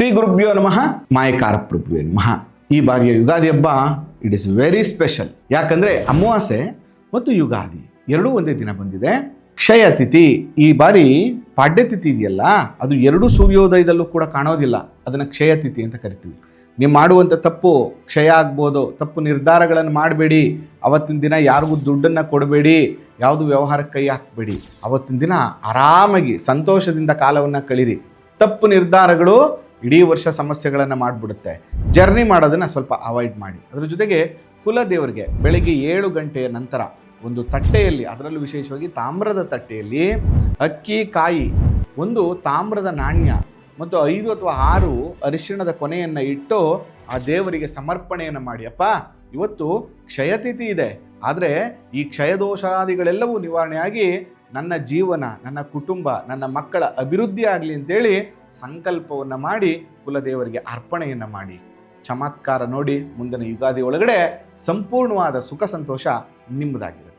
ಶ್ರೀ ಗುರುಭ್ಯೋ ನಮಃ ಮಾಯಕಾರ ಪ್ರಭುವೇ ನಮಃ. ಈ ಬಾರಿಯ ಯುಗಾದಿ ಹಬ್ಬ ಇಟ್ ಇಸ್ ವೆರಿ ಸ್ಪೆಷಲ್. ಯಾಕಂದರೆ ಅಮಾವಾಸ್ಯೆ ಮತ್ತು ಯುಗಾದಿ ಎರಡೂ ಒಂದೇ ದಿನ ಬಂದಿದೆ. ಕ್ಷಯ ತಿಥಿ, ಈ ಬಾರಿ ಪಾಡ್ಯತಿಥಿ ಇದೆಯಲ್ಲ, ಅದು ಎರಡು ಸೂರ್ಯೋದಯದಲ್ಲೂ ಕೂಡ ಕಾಣೋದಿಲ್ಲ. ಅದನ್ನು ಕ್ಷಯ ತಿಥಿ ಅಂತ ಕರಿತೀವಿ. ನೀವು ಮಾಡುವಂಥ ತಪ್ಪು ಕ್ಷಯ ಆಗ್ಬೋದು. ತಪ್ಪು ನಿರ್ಧಾರಗಳನ್ನು ಮಾಡಬೇಡಿ. ಅವತ್ತಿನ ದಿನ ಯಾರಿಗೂ ದುಡ್ಡನ್ನು ಕೊಡಬೇಡಿ, ಯಾವುದು ವ್ಯವಹಾರಕ್ಕೆ ಕೈ ಹಾಕಬೇಡಿ. ಅವತ್ತಿನ ದಿನ ಆರಾಮಾಗಿ ಸಂತೋಷದಿಂದ ಕಾಲವನ್ನು ಕಳೀರಿ. ತಪ್ಪು ನಿರ್ಧಾರಗಳು ಇಡೀ ವರ್ಷ ಸಮಸ್ಯೆಗಳನ್ನು ಮಾಡಿಬಿಡುತ್ತೆ. ಜರ್ನಿ ಮಾಡೋದನ್ನು ಸ್ವಲ್ಪ ಅವಾಯ್ಡ್ ಮಾಡಿ. ಅದರ ಜೊತೆಗೆ ಕುಲದೇವರಿಗೆ ಬೆಳಗ್ಗೆ 7 ಗಂಟೆಯ ನಂತರ ಒಂದು ತಟ್ಟೆಯಲ್ಲಿ, ಅದರಲ್ಲೂ ವಿಶೇಷವಾಗಿ ತಾಮ್ರದ ತಟ್ಟೆಯಲ್ಲಿ ಅಕ್ಕಿ, ಕಾಯಿ, ಒಂದು ತಾಮ್ರದ ನಾಣ್ಯ ಮತ್ತು 5 ಅಥವಾ 6 ಅರಿಶಿಣದ ಕೊನೆಯನ್ನು ಇಟ್ಟು ಆ ದೇವರಿಗೆ ಸಮರ್ಪಣೆಯನ್ನು ಮಾಡಿ. ಅಪ್ಪ, ಇವತ್ತು ಕ್ಷಯತಿಥಿ ಇದೆ, ಆದರೆ ಈ ಕ್ಷಯದೋಷಾದಿಗಳೆಲ್ಲವೂ ನಿವಾರಣೆಯಾಗಿ ನನ್ನ ಜೀವನ, ನನ್ನ ಕುಟುಂಬ, ನನ್ನ ಮಕ್ಕಳ ಅಭಿವೃದ್ಧಿ ಆಗಲಿ ಅಂತೇಳಿ ಸಂಕಲ್ಪವನ್ನು ಮಾಡಿ ಕುಲದೇವರಿಗೆ ಅರ್ಪಣೆಯನ್ನು ಮಾಡಿ. ಚಮತ್ಕಾರ ನೋಡಿ ಮುಂದಿನ ಯುಗಾದಿ ಒಳಗಡೆ ಸಂಪೂರ್ಣವಾದ ಸುಖ ಸಂತೋಷ ನಿಮ್ಮದಾಗಿದೆ.